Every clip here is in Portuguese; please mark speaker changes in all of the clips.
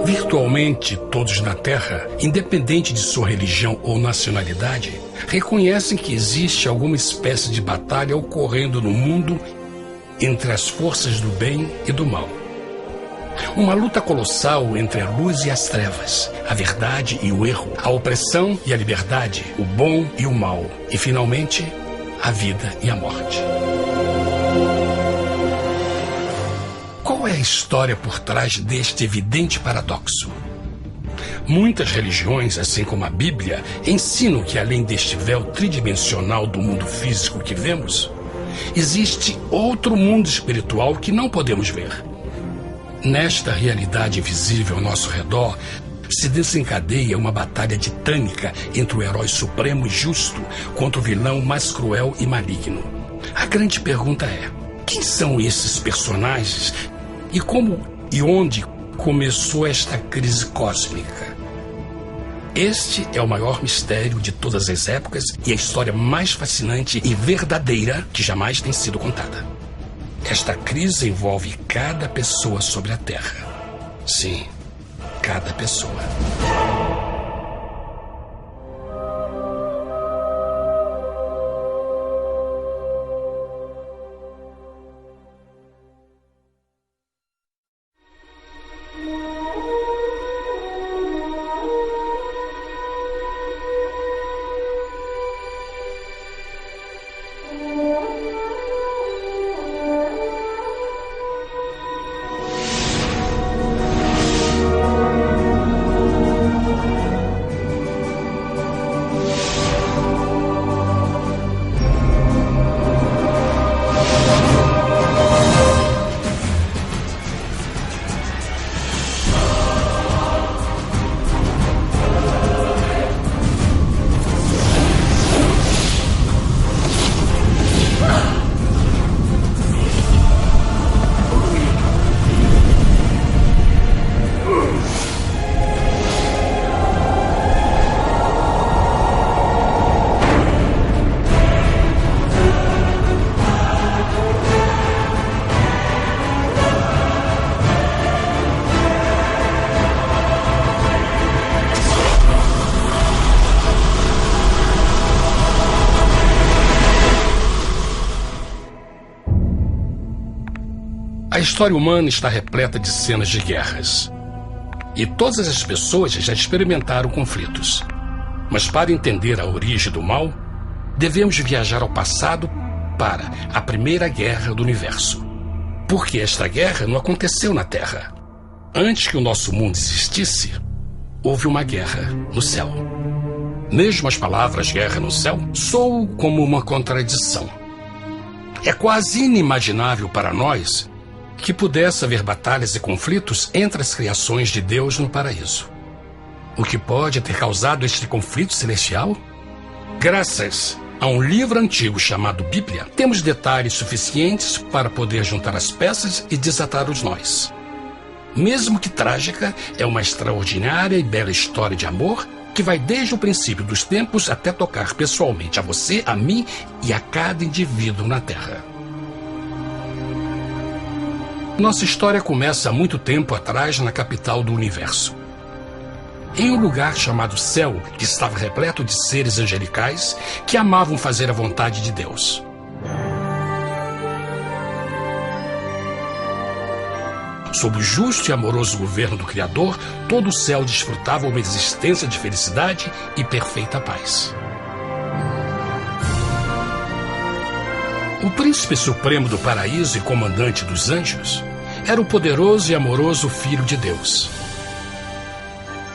Speaker 1: Virtualmente todos na Terra, independente de sua religião ou nacionalidade, reconhecem que existe alguma espécie de batalha ocorrendo no mundo entre as forças do bem e do mal. Uma luta colossal entre a luz e as trevas, a verdade e o erro, a opressão e a liberdade, o bom e o mal, e finalmente, a vida e a morte. Qual é a história por trás deste evidente paradoxo? Muitas religiões, assim como a Bíblia, ensinam que além deste véu tridimensional do mundo físico que vemos, existe outro mundo espiritual que não podemos ver. Nesta realidade invisível ao nosso redor, se desencadeia uma batalha titânica entre o herói supremo e justo contra o vilão mais cruel e maligno. A grande pergunta é: quem são esses personagens e como e onde começou esta crise cósmica? Este é o maior mistério de todas as épocas e a história mais fascinante e verdadeira que jamais tem sido contada. Esta crise envolve cada pessoa sobre a Terra. Sim, cada pessoa. A história humana está repleta de cenas de guerras. E todas as pessoas já experimentaram conflitos. Mas para entender a origem do mal, devemos viajar ao passado para a Primeira Guerra do Universo. Porque esta guerra não aconteceu na Terra. Antes que o nosso mundo existisse, houve uma guerra no céu. Mesmo as palavras guerra no céu soam como uma contradição. É quase inimaginável para nós que pudesse haver batalhas e conflitos entre as criações de Deus no paraíso. O que pode ter causado este conflito celestial? Graças a um livro antigo chamado Bíblia, temos detalhes suficientes para poder juntar as peças e desatar os nós. Mesmo que trágica, é uma extraordinária e bela história de amor que vai desde o princípio dos tempos até tocar pessoalmente a você, a mim e a cada indivíduo na Terra. Nossa história começa há muito tempo atrás na capital do universo. Em um lugar chamado Céu, que estava repleto de seres angelicais que amavam fazer a vontade de Deus. Sob o justo e amoroso governo do Criador, todo o céu desfrutava uma existência de felicidade e perfeita paz. O príncipe supremo do paraíso e comandante dos anjos era o poderoso e amoroso Filho de Deus,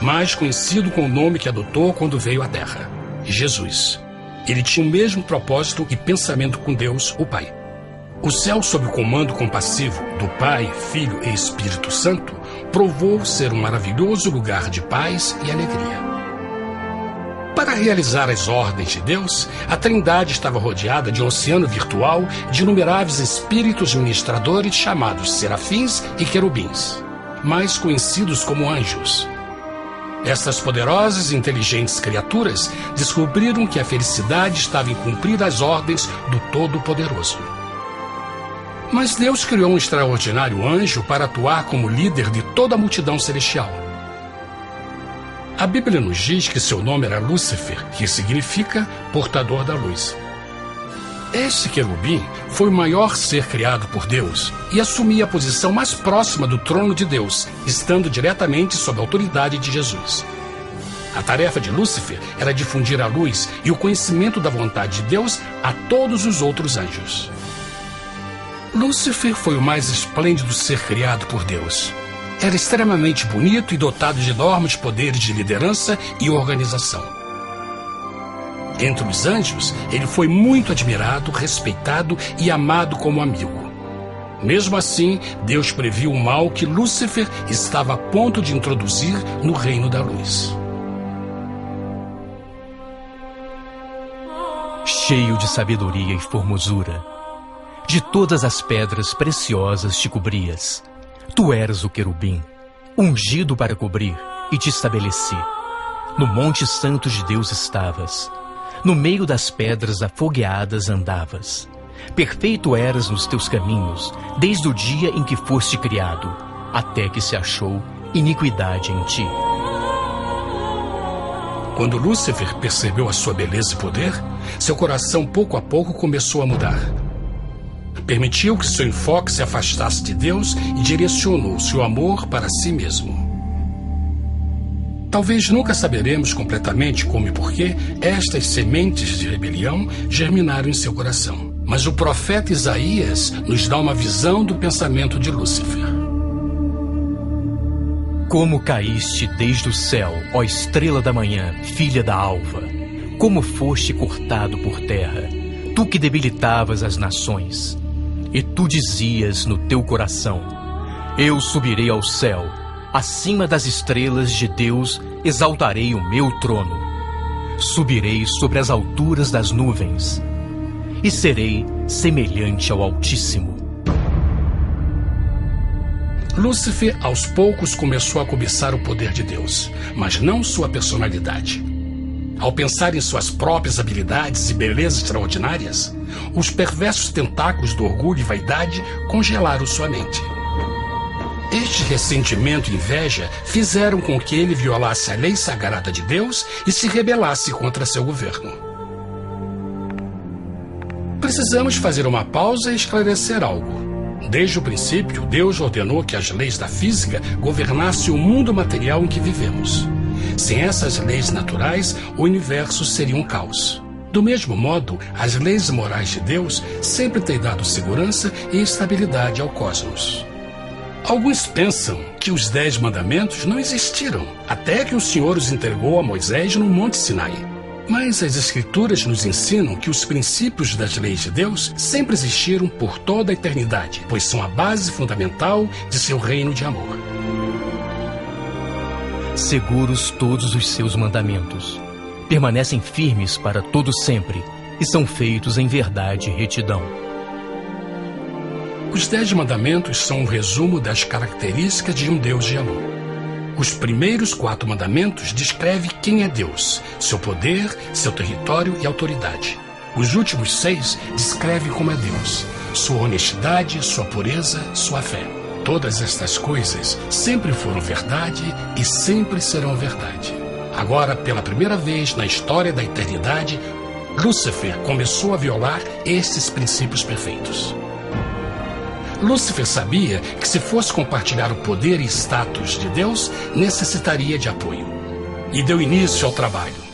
Speaker 1: mais conhecido com o nome que adotou quando veio à Terra, Jesus. Ele tinha o mesmo propósito e pensamento com Deus, o Pai. O céu, sob o comando compassivo do Pai, Filho e Espírito Santo, provou ser um maravilhoso lugar de paz e alegria. Para realizar as ordens de Deus, a Trindade estava rodeada de um oceano virtual de inumeráveis espíritos ministradores chamados serafins e querubins, mais conhecidos como anjos. Essas poderosas e inteligentes criaturas descobriram que a felicidade estava em cumprir as ordens do Todo-Poderoso. Mas Deus criou um extraordinário anjo para atuar como líder de toda a multidão celestial. A Bíblia nos diz que seu nome era Lúcifer, que significa portador da luz. Este querubim foi o maior ser criado por Deus e assumia a posição mais próxima do trono de Deus, estando diretamente sob a autoridade de Jesus. A tarefa de Lúcifer era difundir a luz e o conhecimento da vontade de Deus a todos os outros anjos. Lúcifer foi o mais esplêndido ser criado por Deus. Era extremamente bonito e dotado de enormes poderes de liderança e organização. Entre os anjos, ele foi muito admirado, respeitado e amado como amigo. Mesmo assim, Deus previu o mal que Lúcifer estava a ponto de introduzir no reino da luz.
Speaker 2: Cheio de sabedoria e formosura, de todas as pedras preciosas te cobrias. Tu eras o querubim, ungido para cobrir, e te estabeleci. No monte santo de Deus estavas. No meio das pedras afogueadas andavas. Perfeito eras nos teus caminhos, desde o dia em que foste criado, até que se achou iniquidade em ti.
Speaker 1: Quando Lúcifer percebeu a sua beleza e poder, seu coração pouco a pouco começou a mudar. Permitiu que seu enfoque se afastasse de Deus e direcionou seu amor para si mesmo. Talvez nunca saberemos completamente como e porquê estas sementes de rebelião germinaram em seu coração. Mas o profeta Isaías nos dá uma visão do pensamento de Lúcifer.
Speaker 2: Como caíste desde o céu, ó estrela da manhã, filha da alva, como foste cortado por terra, tu que debilitavas as nações. E tu dizias no teu coração: eu subirei ao céu, acima das estrelas de Deus exaltarei o meu trono. Subirei sobre as alturas das nuvens e serei semelhante ao Altíssimo.
Speaker 1: Lúcifer, aos poucos, começou a cobiçar o poder de Deus, mas não sua personalidade. Ao pensar em suas próprias habilidades e belezas extraordinárias, os perversos tentáculos do orgulho e vaidade congelaram sua mente. Este ressentimento e inveja fizeram com que ele violasse a lei sagrada de Deus e se rebelasse contra seu governo. Precisamos fazer uma pausa e esclarecer algo. Desde o princípio, Deus ordenou que as leis da física governassem o mundo material em que vivemos. Sem essas leis naturais, o universo seria um caos. Do mesmo modo, as leis morais de Deus sempre têm dado segurança e estabilidade ao cosmos. Alguns pensam que os 10 mandamentos não existiram, até que o Senhor os entregou a Moisés no Monte Sinai. Mas as Escrituras nos ensinam que os princípios das leis de Deus sempre existiram por toda a eternidade, pois são a base fundamental de seu reino de amor.
Speaker 2: Seguros todos os seus mandamentos, permanecem firmes para todo sempre e são feitos em verdade e retidão.
Speaker 1: Os 10 mandamentos são um resumo das características de um Deus de amor. Os primeiros 4 mandamentos descrevem quem é Deus, seu poder, seu território e autoridade. Os últimos 6 descrevem como é Deus, sua honestidade, sua pureza, sua fé. Todas estas coisas sempre foram verdade e sempre serão verdade. Agora, pela primeira vez na história da eternidade, Lúcifer começou a violar estes princípios perfeitos. Lúcifer sabia que se fosse compartilhar o poder e status de Deus, necessitaria de apoio. E deu início ao trabalho.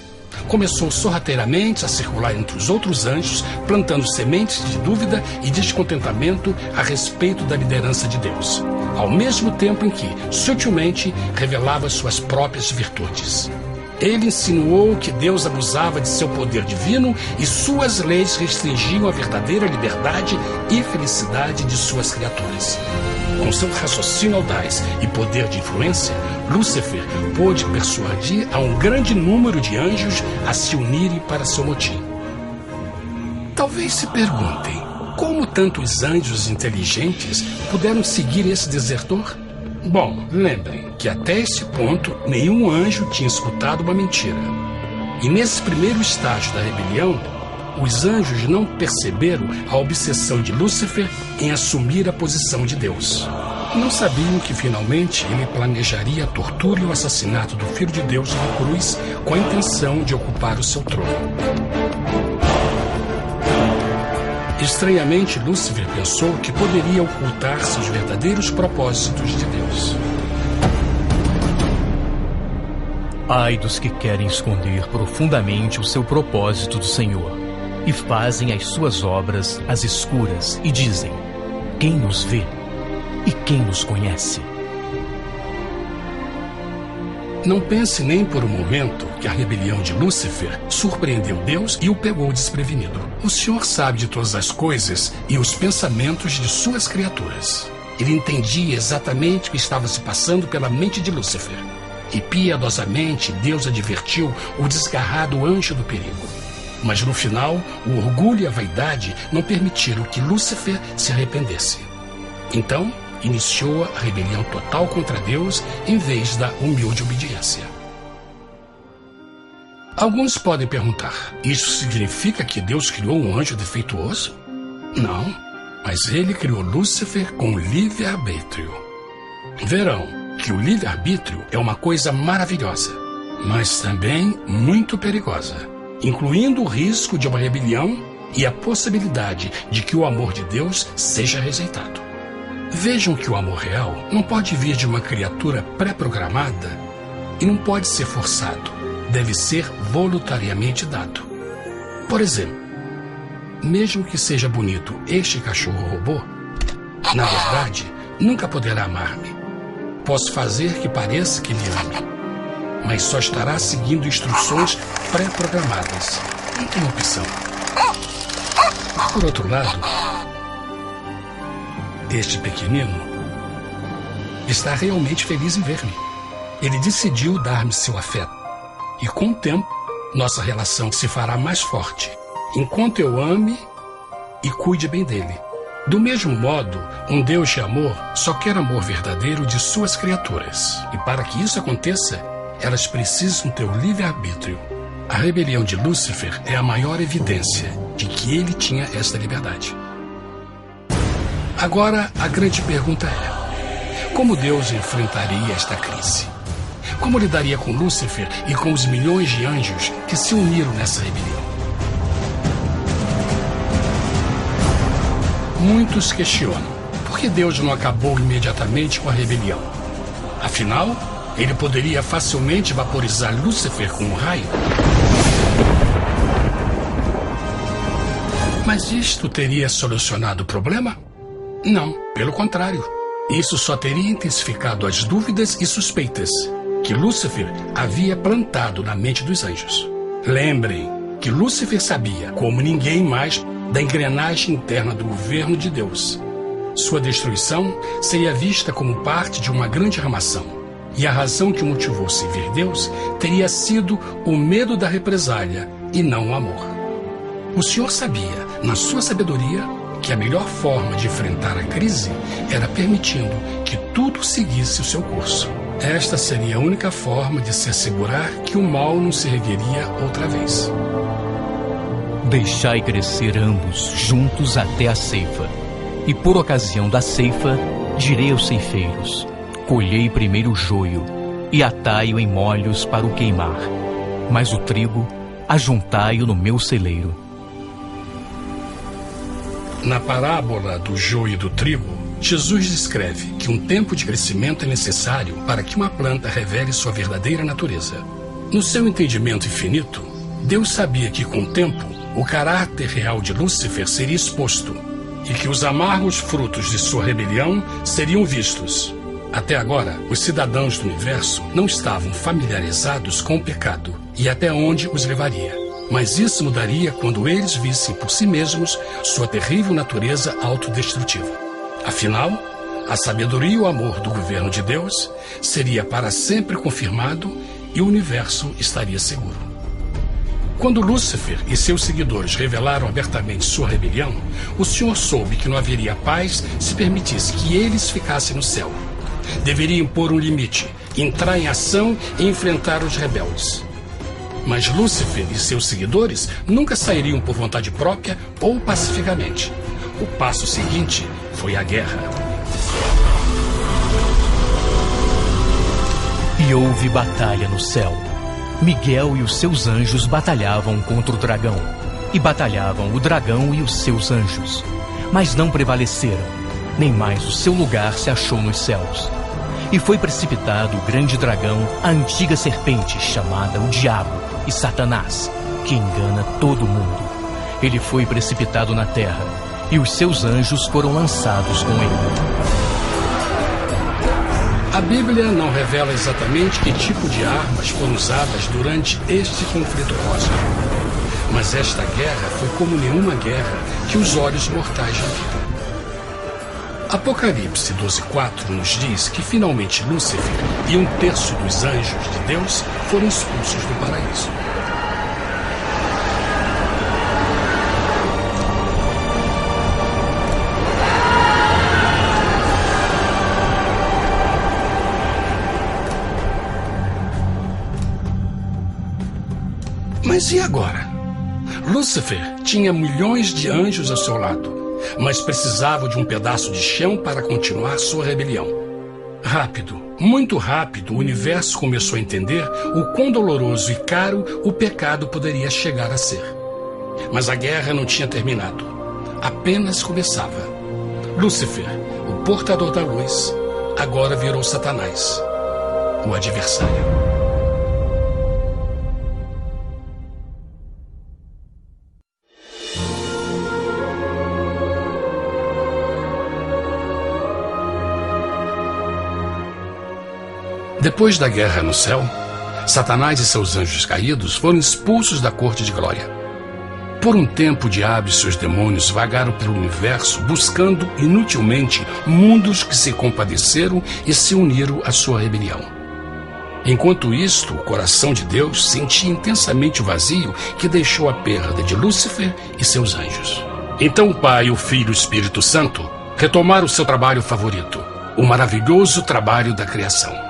Speaker 1: Começou sorrateiramente a circular entre os outros anjos, plantando sementes de dúvida e descontentamento a respeito da liderança de Deus, ao mesmo tempo em que, sutilmente, revelava suas próprias virtudes. Ele insinuou que Deus abusava de seu poder divino e suas leis restringiam a verdadeira liberdade e felicidade de suas criaturas. Com seu raciocínio audaz e poder de influência, Lúcifer pôde persuadir a um grande número de anjos a se unirem para seu motim. Talvez se perguntem, como tantos anjos inteligentes puderam seguir esse desertor? Bom, lembrem que até esse ponto nenhum anjo tinha escutado uma mentira. E nesse primeiro estágio da rebelião, os anjos não perceberam a obsessão de Lúcifer em assumir a posição de Deus. Não sabiam que finalmente ele planejaria a tortura e o assassinato do Filho de Deus na cruz com a intenção de ocupar o seu trono. Estranhamente, Lúcifer pensou que poderia ocultar seus verdadeiros propósitos de Deus.
Speaker 2: Ai dos que querem esconder profundamente o seu propósito do Senhor e fazem as suas obras às escuras e dizem: quem nos vê e quem nos conhece?
Speaker 1: Não pense nem por um momento que a rebelião de Lúcifer surpreendeu Deus e o pegou desprevenido. O Senhor sabe de todas as coisas e os pensamentos de suas criaturas. Ele entendia exatamente o que estava se passando pela mente de Lúcifer. E piedosamente Deus advertiu o desgarrado anjo do perigo. Mas no final, o orgulho e a vaidade não permitiram que Lúcifer se arrependesse. Então, iniciou a rebelião total contra Deus em vez da humilde obediência. Alguns podem perguntar: isso significa que Deus criou um anjo defeituoso? Não, mas ele criou Lúcifer com livre-arbítrio. Verão que o livre-arbítrio é uma coisa maravilhosa, mas também muito perigosa, incluindo o risco de uma rebelião e a possibilidade de que o amor de Deus seja rejeitado. Vejam que o amor real não pode vir de uma criatura pré-programada e não pode ser forçado, deve ser voluntariamente dado. Por exemplo, mesmo que seja bonito este cachorro robô, na verdade, nunca poderá amar-me. Posso fazer que pareça que me ame, mas só estará seguindo instruções pré-programadas. Não tem opção. Por outro lado, este pequenino está realmente feliz em ver-me. Ele decidiu dar-me seu afeto. E com o tempo, nossa relação se fará mais forte, enquanto eu ame e cuide bem dele. Do mesmo modo, um Deus de amor só quer amor verdadeiro de suas criaturas. E para que isso aconteça, elas precisam ter o livre-arbítrio. A rebelião de Lúcifer é a maior evidência de que ele tinha esta liberdade. Agora, a grande pergunta é: como Deus enfrentaria esta crise? Como lidaria com Lúcifer e com os milhões de anjos que se uniram nessa rebelião? Muitos questionam: por que Deus não acabou imediatamente com a rebelião? Afinal, ele poderia facilmente vaporizar Lúcifer com um raio. Mas isto teria solucionado o problema? Não, pelo contrário. Isso só teria intensificado as dúvidas e suspeitas que Lúcifer havia plantado na mente dos anjos. Lembrem que Lúcifer sabia, como ninguém mais, da engrenagem interna do governo de Deus. Sua destruição seria vista como parte de uma grande armação. E a razão que o motivou a servir Deus teria sido o medo da represália e não o amor. O Senhor sabia, na sua sabedoria, que a melhor forma de enfrentar a crise era permitindo que tudo seguisse o seu curso. Esta seria a única forma de se assegurar que o mal não se ergueria outra vez.
Speaker 2: Deixai crescer ambos juntos até a ceifa. E por ocasião da ceifa, direi aos ceifeiros: colhei primeiro o joio e atai-o em molhos para o queimar, mas o trigo ajuntai-o no meu celeiro.
Speaker 1: Na parábola do joio e do trigo, Jesus descreve que um tempo de crescimento é necessário para que uma planta revele sua verdadeira natureza. No seu entendimento infinito, Deus sabia que com o tempo, o caráter real de Lúcifer seria exposto e que os amargos frutos de sua rebelião seriam vistos. Até agora, os cidadãos do universo não estavam familiarizados com o pecado e até onde os levaria. Mas isso mudaria quando eles vissem por si mesmos sua terrível natureza autodestrutiva. Afinal, a sabedoria e o amor do governo de Deus seria para sempre confirmado e o universo estaria seguro. Quando Lúcifer e seus seguidores revelaram abertamente sua rebelião, o Senhor soube que não haveria paz se permitisse que eles ficassem no céu. Deveria impor um limite, entrar em ação e enfrentar os rebeldes. Mas Lúcifer e seus seguidores nunca sairiam por vontade própria ou pacificamente. O passo seguinte foi a guerra.
Speaker 2: E houve batalha no céu. Miguel e os seus anjos batalhavam contra o dragão. E batalhavam o dragão e os seus anjos. Mas não prevaleceram, nem mais o seu lugar se achou nos céus. E foi precipitado o grande dragão, a antiga serpente, chamada o Diabo e Satanás, que engana todo mundo. Ele foi precipitado na terra, e os seus anjos foram lançados com ele.
Speaker 1: A Bíblia não revela exatamente que tipo de armas foram usadas durante este conflito cósmico. Mas esta guerra foi como nenhuma guerra que os olhos mortais já viram. Apocalipse 12:4 nos diz que finalmente Lúcifer e 1/3 dos anjos de Deus foram expulsos do paraíso. Mas e agora? Lúcifer tinha milhões de anjos ao seu lado, mas precisava de um pedaço de chão para continuar sua rebelião. Rápido, muito rápido, o universo começou a entender o quão doloroso e caro o pecado poderia chegar a ser. Mas a guerra não tinha terminado. Apenas começava. Lúcifer, o portador da luz, agora virou Satanás, o adversário. Depois da guerra no céu, Satanás e seus anjos caídos foram expulsos da corte de glória. Por um tempo, o diabo e seus demônios vagaram pelo universo buscando inutilmente mundos que se compadeceram e se uniram à sua rebelião. Enquanto isto, o coração de Deus sentia intensamente o vazio que deixou a perda de Lúcifer e seus anjos. Então o Pai, o Filho e o Espírito Santo retomaram o seu trabalho favorito, o maravilhoso trabalho da criação.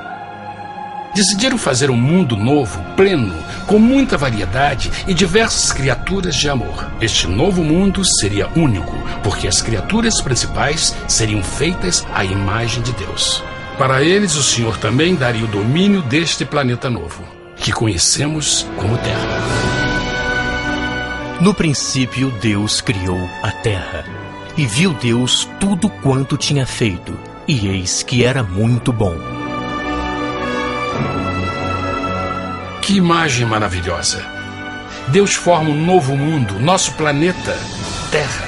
Speaker 1: Decidiram fazer um mundo novo, pleno, com muita variedade e diversas criaturas de amor. Este novo mundo seria único, porque as criaturas principais seriam feitas à imagem de Deus. Para eles, o Senhor também daria o domínio deste planeta novo, que conhecemos como Terra.
Speaker 2: No princípio, Deus criou a terra. E viu Deus tudo quanto tinha feito, e eis que era muito bom.
Speaker 1: Que imagem maravilhosa! Deus forma um novo mundo, nosso planeta, Terra.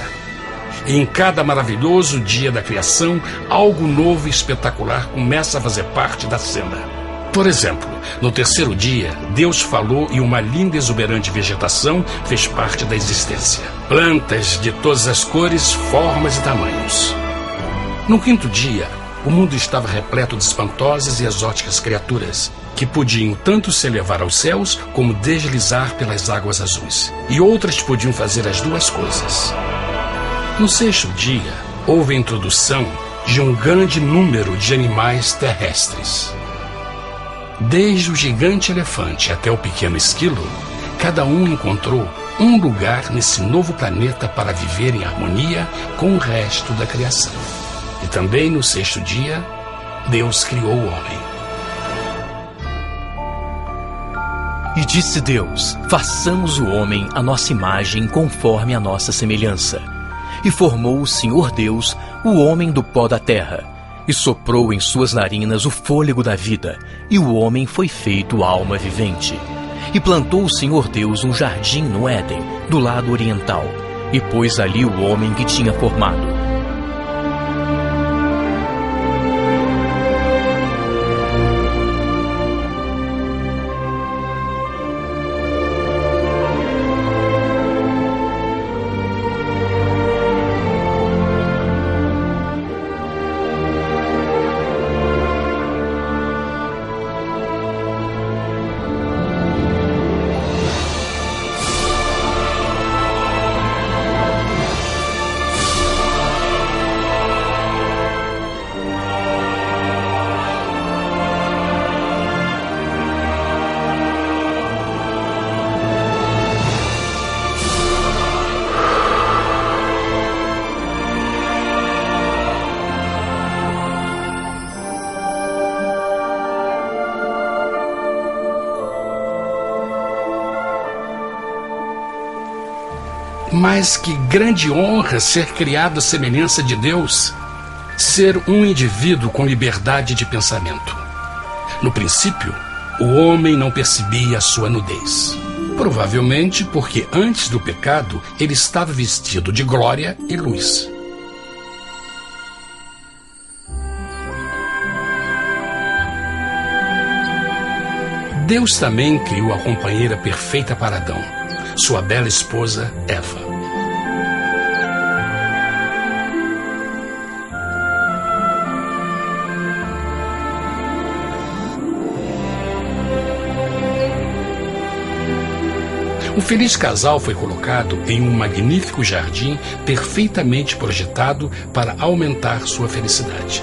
Speaker 1: E em cada maravilhoso dia da criação, algo novo e espetacular começa a fazer parte da cena. Por exemplo, no 3º dia, Deus falou e uma linda e exuberante vegetação fez parte da existência. Plantas de todas as cores, formas e tamanhos. No 5º dia, o mundo estava repleto de espantosas e exóticas criaturas, que podiam tanto se elevar aos céus como deslizar pelas águas azuis. E outras podiam fazer as duas coisas. No 6º dia, houve a introdução de um grande número de animais terrestres. Desde o gigante elefante até o pequeno esquilo, cada um encontrou um lugar nesse novo planeta para viver em harmonia com o resto da criação. E também no 6º dia, Deus criou o homem.
Speaker 2: E disse Deus: façamos o homem à nossa imagem, conforme a nossa semelhança. E formou o Senhor Deus o homem do pó da terra, e soprou em suas narinas o fôlego da vida, e o homem foi feito alma vivente. E plantou o Senhor Deus um jardim no Éden, do lado oriental, e pôs ali o homem que tinha formado.
Speaker 1: Mas que grande honra ser criado à semelhança de Deus, ser um indivíduo com liberdade de pensamento. No princípio, o homem não percebia a sua nudez. Provavelmente porque antes do pecado ele estava vestido de glória e luz. Deus também criou a companheira perfeita para Adão, sua bela esposa Eva. O feliz casal foi colocado em um magnífico jardim perfeitamente projetado para aumentar sua felicidade.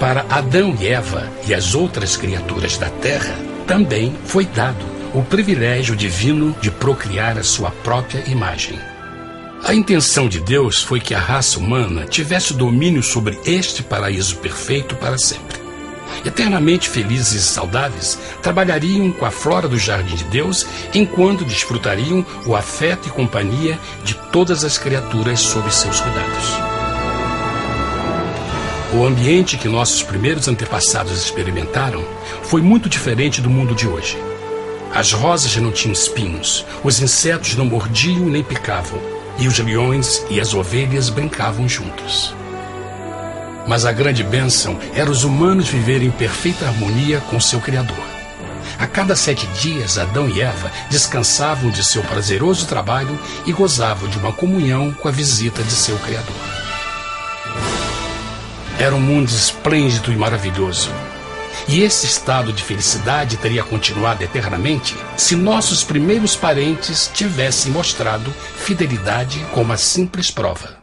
Speaker 1: Para Adão e Eva e as outras criaturas da terra, também foi dado o privilégio divino de procriar a sua própria imagem. A intenção de Deus foi que a raça humana tivesse domínio sobre este paraíso perfeito para sempre. Eternamente felizes e saudáveis, trabalhariam com a flora do jardim de Deus, enquanto desfrutariam o afeto e companhia de todas as criaturas sob seus cuidados. O ambiente que nossos primeiros antepassados experimentaram foi muito diferente do mundo de hoje. As rosas não tinham espinhos, os insetos não mordiam nem picavam, e os leões e as ovelhas brincavam juntos. Mas a grande bênção era os humanos viverem em perfeita harmonia com seu Criador. A cada 7 dias, Adão e Eva descansavam de seu prazeroso trabalho e gozavam de uma comunhão com a visita de seu Criador. Era um mundo esplêndido e maravilhoso. E esse estado de felicidade teria continuado eternamente se nossos primeiros parentes tivessem mostrado fidelidade com uma simples prova.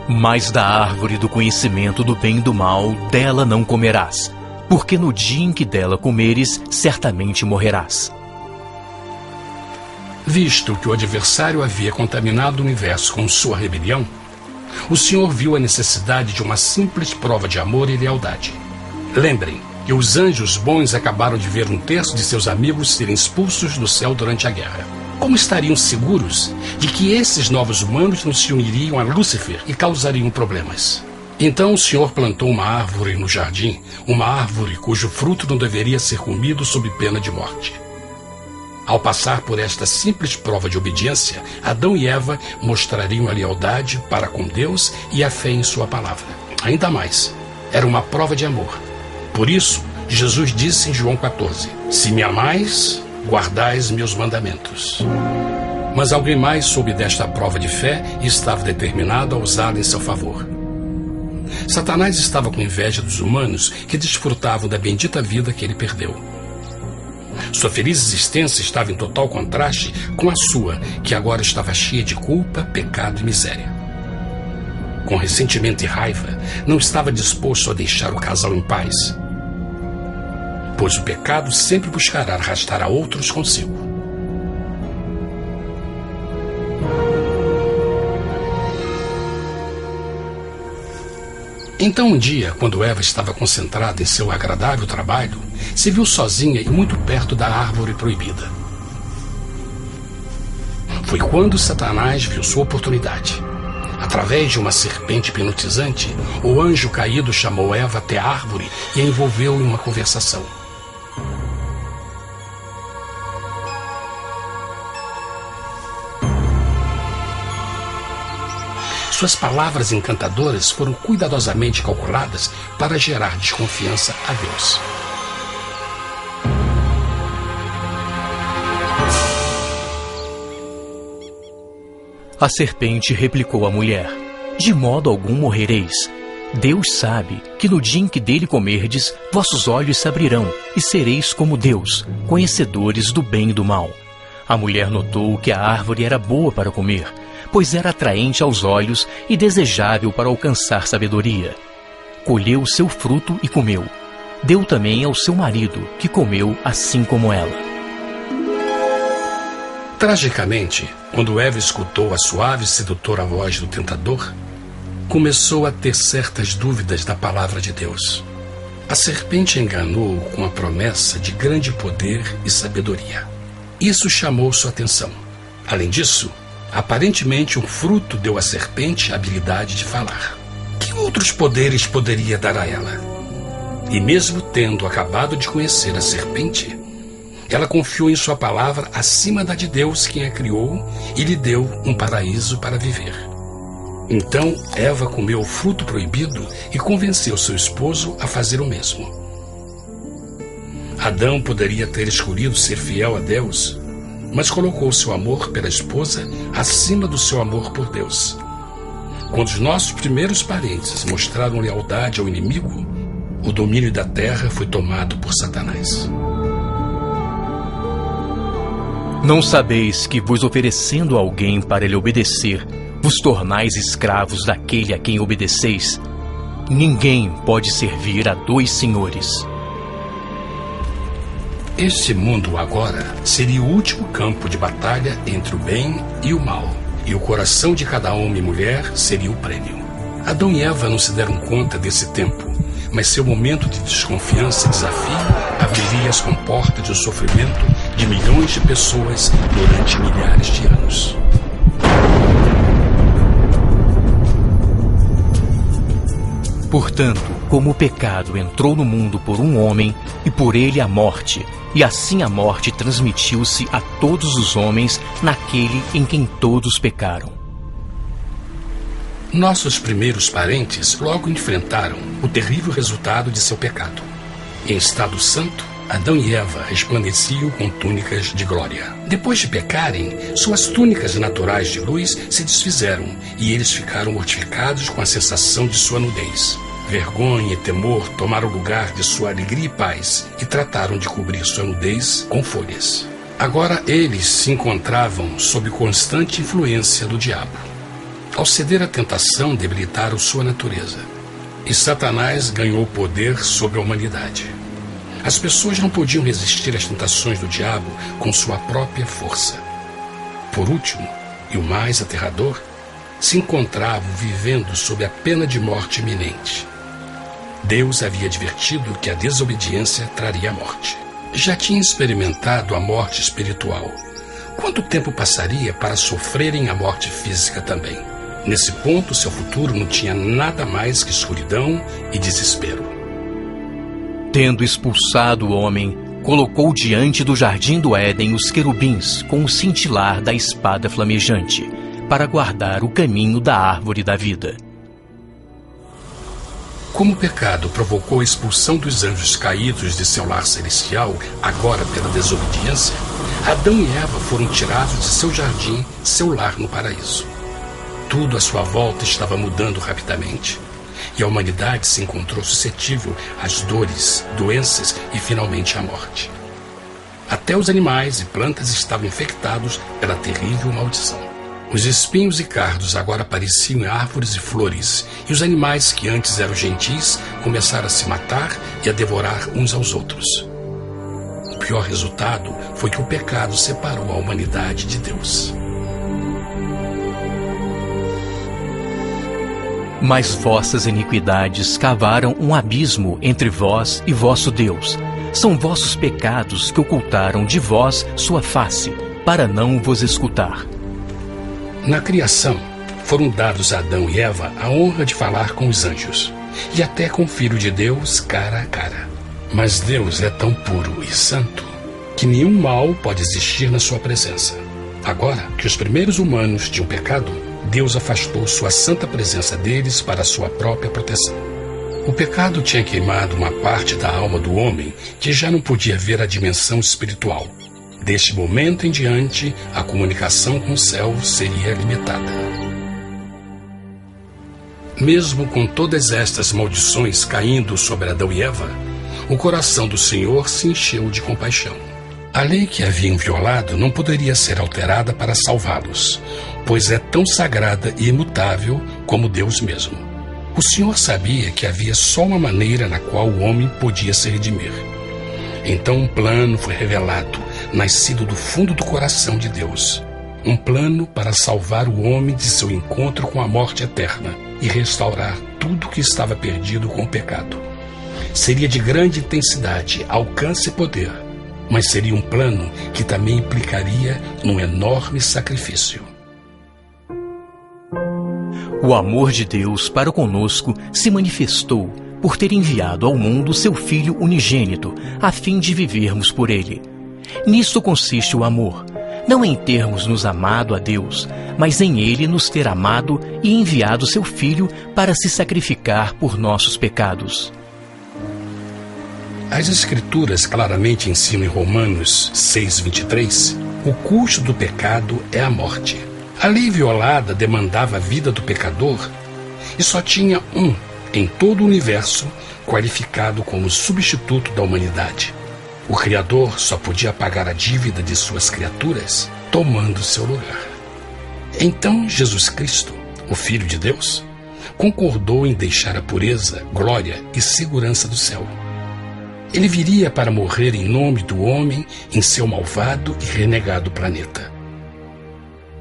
Speaker 2: Mas da árvore do conhecimento do bem e do mal, dela não comerás, porque no dia em que dela comeres, certamente morrerás.
Speaker 1: Visto que o adversário havia contaminado o universo com sua rebelião, o Senhor viu a necessidade de uma simples prova de amor e lealdade. Lembrem que os anjos bons acabaram de ver 1/3 de seus amigos serem expulsos do céu durante a guerra. Como estariam seguros de que esses novos humanos não se uniriam a Lúcifer e causariam problemas? Então o Senhor plantou uma árvore no jardim, uma árvore cujo fruto não deveria ser comido sob pena de morte. Ao passar por esta simples prova de obediência, Adão e Eva mostrariam a lealdade para com Deus e a fé em sua palavra. Ainda mais, era uma prova de amor. Por isso, Jesus disse em João 14, se me amais, guardais meus mandamentos. Mas alguém mais soube desta prova de fé e estava determinado a usá-la em seu favor. Satanás estava com inveja dos humanos que desfrutavam da bendita vida que ele perdeu. Sua feliz existência estava em total contraste com a sua, que agora estava cheia de culpa, pecado e miséria. Com ressentimento e raiva, não estava disposto a deixar o casal em paz, pois o pecado sempre buscará arrastar a outros consigo. Então um dia, quando Eva estava concentrada em seu agradável trabalho, se viu sozinha e muito perto da árvore proibida. Foi quando Satanás viu sua oportunidade. Através de uma serpente hipnotizante, o anjo caído chamou Eva até a árvore e a envolveu em uma conversação. Suas palavras encantadoras foram cuidadosamente calculadas para gerar desconfiança a Deus.
Speaker 2: A serpente replicou à mulher, de modo algum morrereis. Deus sabe que no dia em que dele comerdes, vossos olhos se abrirão e sereis como Deus, conhecedores do bem e do mal. A mulher notou que a árvore era boa para comer, pois era atraente aos olhos e desejável para alcançar sabedoria. Colheu o seu fruto e comeu. Deu também ao seu marido, que comeu assim como ela.
Speaker 1: Tragicamente, quando Eva escutou a suave e sedutora voz do tentador, começou a ter certas dúvidas da palavra de Deus. A serpente enganou-o com a promessa de grande poder e sabedoria. Isso chamou sua atenção. Além disso, aparentemente um fruto deu à serpente a habilidade de falar. Que outros poderes poderia dar a ela? E mesmo tendo acabado de conhecer a serpente, ela confiou em sua palavra acima da de Deus, quem a criou, e lhe deu um paraíso para viver. Então Eva comeu o fruto proibido e convenceu seu esposo a fazer o mesmo. Adão poderia ter escolhido ser fiel a Deus, mas colocou seu amor pela esposa acima do seu amor por Deus. Quando os nossos primeiros parentes mostraram lealdade ao inimigo, o domínio da terra foi tomado por Satanás.
Speaker 2: Não sabeis que vos oferecendo a alguém para lhe obedecer, vos tornais escravos daquele a quem obedeceis? Ninguém pode servir a dois senhores.
Speaker 1: Este mundo agora seria o último campo de batalha entre o bem e o mal, e o coração de cada homem e mulher seria o prêmio. Adão e Eva não se deram conta desse tempo, mas seu momento de desconfiança e desafio abriria as comportas do sofrimento de milhões de pessoas durante milhares de anos.
Speaker 2: Portanto, como o pecado entrou no mundo por um homem, e por ele a morte, e assim a morte transmitiu-se a todos os homens naquele em quem todos pecaram.
Speaker 1: Nossos primeiros parentes logo enfrentaram o terrível resultado de seu pecado. Em estado santo, Adão e Eva resplandeciam com túnicas de glória. Depois de pecarem, suas túnicas naturais de luz se desfizeram e eles ficaram mortificados com a sensação de sua nudez. Vergonha e temor tomaram lugar de sua alegria e paz e trataram de cobrir sua nudez com folhas. Agora eles se encontravam sob constante influência do diabo. Ao ceder à tentação, debilitaram sua natureza. E Satanás ganhou poder sobre a humanidade. As pessoas não podiam resistir às tentações do diabo com sua própria força. Por último, e o mais aterrador, se encontravam vivendo sob a pena de morte iminente. Deus havia advertido que a desobediência traria a morte. Já tinha experimentado a morte espiritual. Quanto tempo passaria para sofrerem a morte física também? Nesse ponto, seu futuro não tinha nada mais que escuridão e desespero.
Speaker 2: Tendo expulsado o homem, colocou diante do jardim do Éden os querubins com o cintilar da espada flamejante, para guardar o caminho da árvore da vida.
Speaker 1: Como o pecado provocou a expulsão dos anjos caídos de seu lar celestial, agora pela desobediência, Adão e Eva foram tirados de seu jardim, seu lar no paraíso. Tudo à sua volta estava mudando rapidamente, e a humanidade se encontrou suscetível às dores, doenças e finalmente à morte. Até os animais e plantas estavam infectados pela terrível maldição. Os espinhos e cardos agora apareciam em árvores e flores, e os animais que antes eram gentis começaram a se matar e a devorar uns aos outros. O pior resultado foi que o pecado separou a humanidade de Deus.
Speaker 2: Mas vossas iniquidades cavaram um abismo entre vós e vosso Deus. São vossos pecados que ocultaram de vós sua face, para não vos escutar.
Speaker 1: Na criação, foram dados a Adão e Eva a honra de falar com os anjos, e até com o Filho de Deus cara a cara. Mas Deus é tão puro e santo que nenhum mal pode existir na sua presença. Agora que os primeiros humanos tinham pecado, Deus afastou sua santa presença deles para a sua própria proteção. O pecado tinha queimado uma parte da alma do homem que já não podia ver a dimensão espiritual. Deste momento em diante, a comunicação com o céu seria limitada. Mesmo com todas estas maldições caindo sobre Adão e Eva, o coração do Senhor se encheu de compaixão. A lei que haviam violado não poderia ser alterada para salvá-los, pois é tão sagrada e imutável como Deus mesmo. O Senhor sabia que havia só uma maneira na qual o homem podia se redimir. Então um plano foi revelado, nascido do fundo do coração de Deus. Um plano para salvar o homem de seu encontro com a morte eterna e restaurar tudo que estava perdido com o pecado. Seria de grande intensidade, alcance e poder. mas seria um plano que também implicaria num enorme sacrifício.
Speaker 2: O amor de Deus para conosco se manifestou por ter enviado ao mundo seu Filho unigênito, a fim de vivermos por ele. Nisto consiste o amor, não em termos nos amado a Deus, mas em ele nos ter amado e enviado seu Filho para se sacrificar por nossos pecados.
Speaker 1: As Escrituras claramente ensinam em Romanos 6:23, o custo do pecado é a morte. A lei violada demandava a vida do pecador e só tinha um em todo o universo qualificado como substituto da humanidade. O Criador só podia pagar a dívida de suas criaturas tomando seu lugar. Então Jesus Cristo, o Filho de Deus, concordou em deixar a pureza, glória e segurança do céu. Ele viria para morrer em nome do homem em seu malvado e renegado planeta.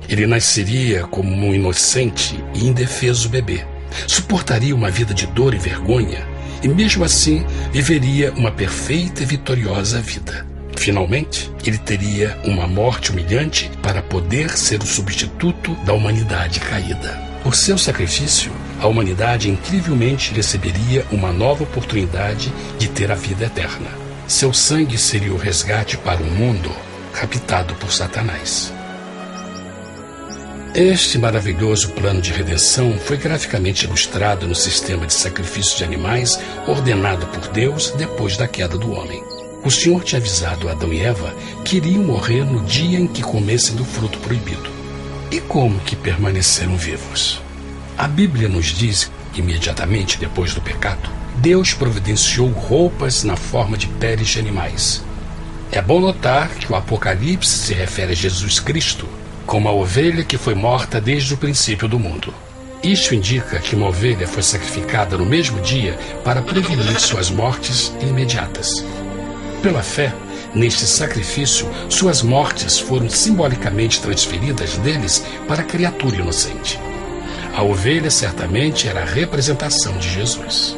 Speaker 1: Ele nasceria como um inocente e indefeso bebê, suportaria uma vida de dor e vergonha e mesmo assim viveria uma perfeita e vitoriosa vida. Finalmente, ele teria uma morte humilhante para poder ser o substituto da humanidade caída. Por seu sacrifício, a humanidade incrivelmente receberia uma nova oportunidade de ter a vida eterna. Seu sangue seria o resgate para um mundo raptado por Satanás. Este maravilhoso plano de redenção foi graficamente ilustrado no sistema de sacrifício de animais ordenado por Deus depois da queda do homem. O Senhor tinha avisado Adão e Eva que iriam morrer no dia em que comessem do fruto proibido. E como que permaneceram vivos? A Bíblia nos diz que imediatamente depois do pecado, Deus providenciou roupas na forma de peles de animais. É bom notar que o Apocalipse se refere a Jesus Cristo como a ovelha que foi morta desde o princípio do mundo. Isto indica que uma ovelha foi sacrificada no mesmo dia para prevenir suas mortes imediatas. Pela fé, neste sacrifício, suas mortes foram simbolicamente transferidas deles para a criatura inocente. A ovelha certamente era a representação de Jesus.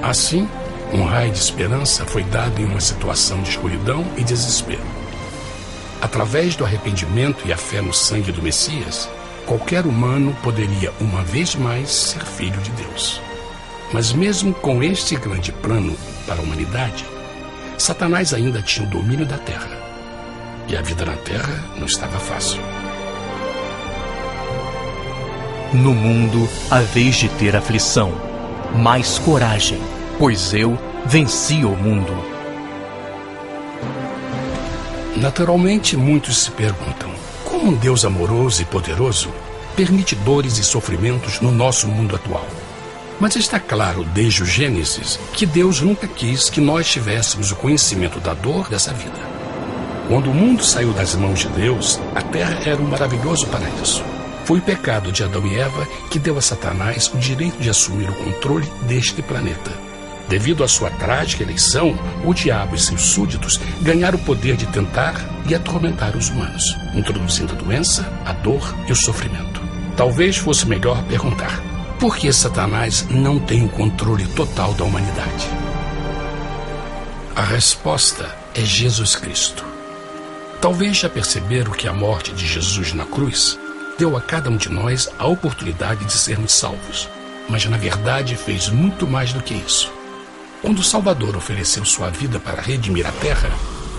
Speaker 1: Assim, um raio de esperança foi dado em uma situação de escuridão e desespero. Através do arrependimento e a fé no sangue do Messias, qualquer humano poderia uma vez mais ser filho de Deus. Mas mesmo com este grande plano para a humanidade, Satanás ainda tinha o domínio da terra. E a vida na terra não estava fácil.
Speaker 2: No mundo haveis de ter aflição, mas coragem, pois eu venci o mundo.
Speaker 1: Naturalmente, muitos se perguntam, como um Deus amoroso e poderoso permite dores e sofrimentos no nosso mundo atual? Mas está claro desde o Gênesis que Deus nunca quis que nós tivéssemos o conhecimento da dor dessa vida. Quando o mundo saiu das mãos de Deus, a terra era um maravilhoso paraíso. Foi o pecado de Adão e Eva que deu a Satanás o direito de assumir o controle deste planeta. Devido à sua trágica eleição, o diabo e seus súditos ganharam o poder de tentar e atormentar os humanos, introduzindo a doença, a dor e o sofrimento. Talvez fosse melhor perguntar: por que Satanás não tem o controle total da humanidade? A resposta é Jesus Cristo. Talvez já perceberam que a morte de Jesus na cruz deu a cada um de nós a oportunidade de sermos salvos, mas na verdade fez muito mais do que isso. Quando o Salvador ofereceu sua vida para redimir a terra,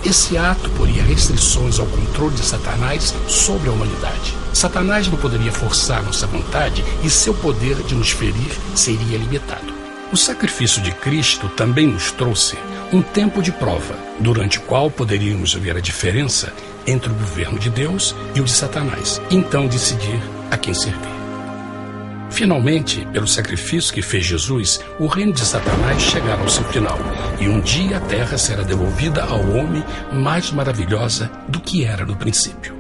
Speaker 1: esse ato poria restrições ao controle de Satanás sobre a humanidade. Satanás não poderia forçar nossa vontade e seu poder de nos ferir seria limitado. O sacrifício de Cristo também nos trouxe um tempo de prova, durante o qual poderíamos ver a diferença entre o governo de Deus e o de Satanás, e então decidir a quem servir. Finalmente, pelo sacrifício que fez Jesus, o reino de Satanás chegará ao seu final, e um dia a terra será devolvida ao homem mais maravilhosa do que era no princípio.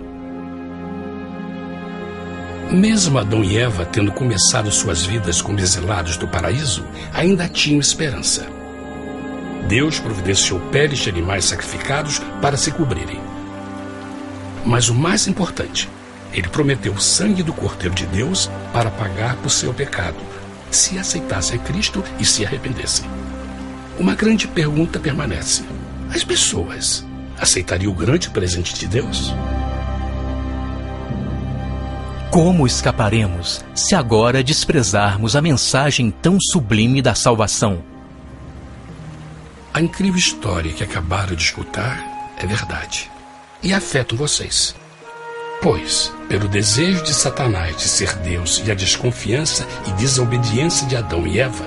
Speaker 1: Mesmo Adão e Eva tendo começado suas vidas como exilados do paraíso, ainda tinham esperança. Deus providenciou peles de animais sacrificados para se cobrirem. Mas o mais importante, Ele prometeu o sangue do Cordeiro de Deus para pagar por seu pecado, se aceitassem Cristo e se arrependessem. Uma grande pergunta permanece: as pessoas aceitaria o grande presente de Deus?
Speaker 2: Como escaparemos se agora desprezarmos a mensagem tão sublime da salvação?
Speaker 1: A incrível história que acabaram de escutar é verdade e afeta vocês. Pois, pelo desejo de Satanás de ser Deus e a desconfiança e desobediência de Adão e Eva,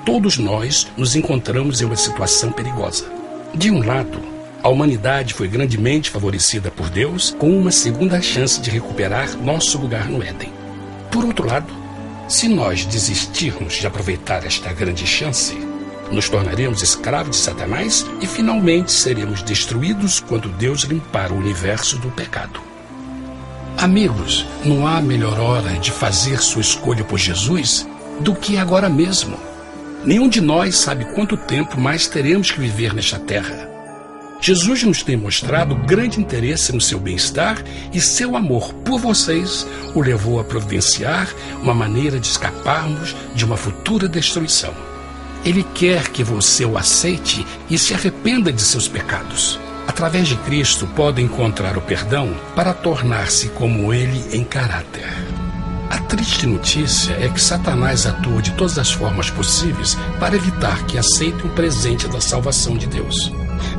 Speaker 1: todos nós nos encontramos em uma situação perigosa. De um lado, a humanidade foi grandemente favorecida por Deus com uma segunda chance de recuperar nosso lugar no Éden. Por outro lado, se nós desistirmos de aproveitar esta grande chance, nos tornaremos escravos de Satanás e finalmente seremos destruídos quando Deus limpar o universo do pecado. Amigos, não há melhor hora de fazer sua escolha por Jesus do que agora mesmo. Nenhum de nós sabe quanto tempo mais teremos que viver nesta terra. Jesus nos tem mostrado grande interesse no seu bem-estar e seu amor por vocês o levou a providenciar uma maneira de escaparmos de uma futura destruição. Ele quer que você o aceite e se arrependa de seus pecados. Através de Cristo, pode encontrar o perdão para tornar-se como Ele em caráter. A triste notícia é que Satanás atua de todas as formas possíveis para evitar que aceite o presente da salvação de Deus.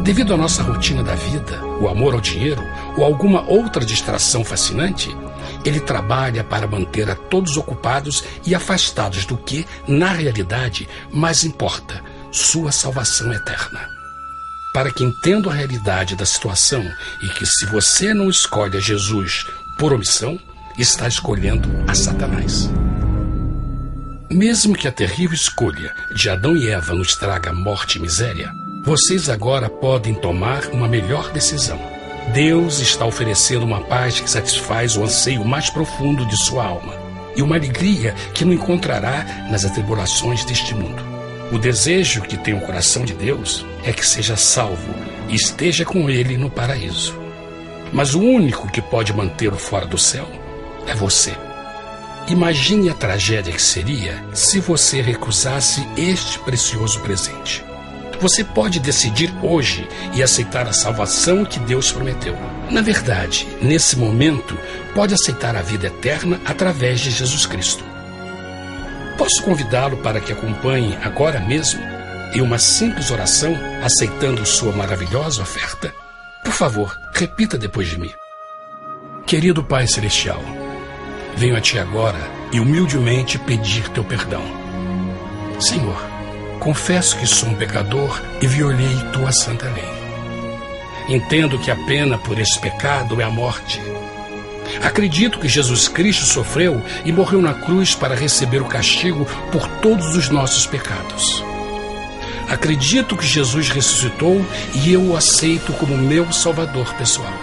Speaker 1: Devido à nossa rotina da vida, o amor ao dinheiro ou alguma outra distração fascinante, ele trabalha para manter a todos ocupados e afastados do que, na realidade, mais importa, sua salvação eterna. Para que entendam a realidade da situação e que se você não escolhe a Jesus por omissão, está escolhendo a Satanás. Mesmo que a terrível escolha de Adão e Eva nos traga morte e miséria, vocês agora podem tomar uma melhor decisão. Deus está oferecendo uma paz que satisfaz o anseio mais profundo de sua alma e uma alegria que não encontrará nas atribulações deste mundo. O desejo que tem o coração de Deus é que seja salvo e esteja com Ele no paraíso. Mas o único que pode mantê-lo fora do céu é você. Imagine a tragédia que seria se você recusasse este precioso presente. Você pode decidir hoje e aceitar a salvação que Deus prometeu. Na verdade, nesse momento, pode aceitar a vida eterna através de Jesus Cristo. Posso convidá-lo para que acompanhe agora mesmo em uma simples oração, aceitando sua maravilhosa oferta? Por favor, repita depois de mim. Querido Pai Celestial, venho a Ti agora e humildemente pedir Teu perdão. Senhor, confesso que sou um pecador e violei Tua santa lei. Entendo que a pena por esse pecado é a morte. Acredito que Jesus Cristo sofreu e morreu na cruz para receber o castigo por todos os nossos pecados. Acredito que Jesus ressuscitou e eu o aceito como meu Salvador pessoal.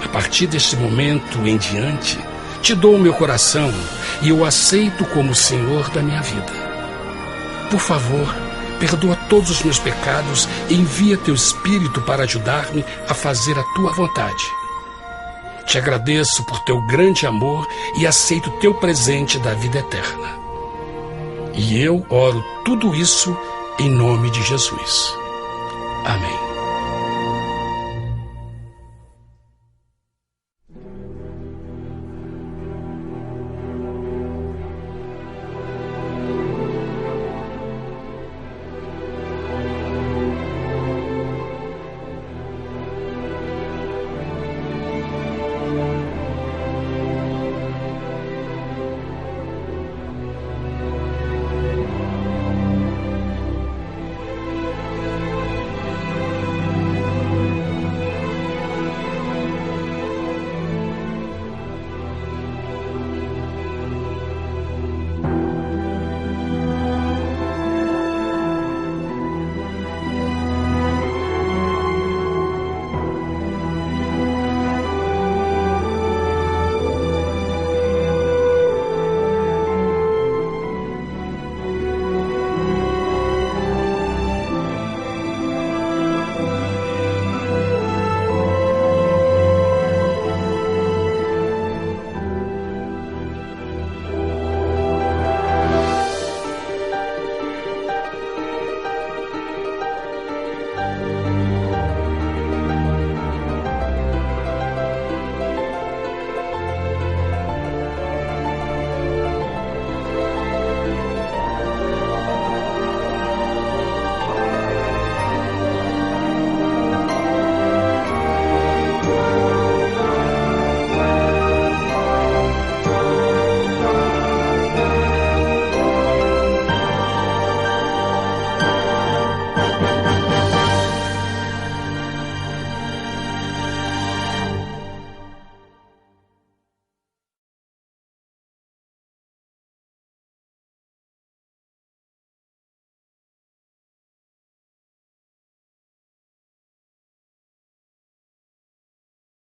Speaker 1: A partir deste momento em diante, Te dou o meu coração e eu o aceito como o Senhor da minha vida. Por favor, perdoa todos os meus pecados e envia Teu Espírito para ajudar-me a fazer a Tua vontade. Te agradeço por Teu grande amor e aceito Teu presente da vida eterna. E eu oro tudo isso em nome de Jesus. Amém.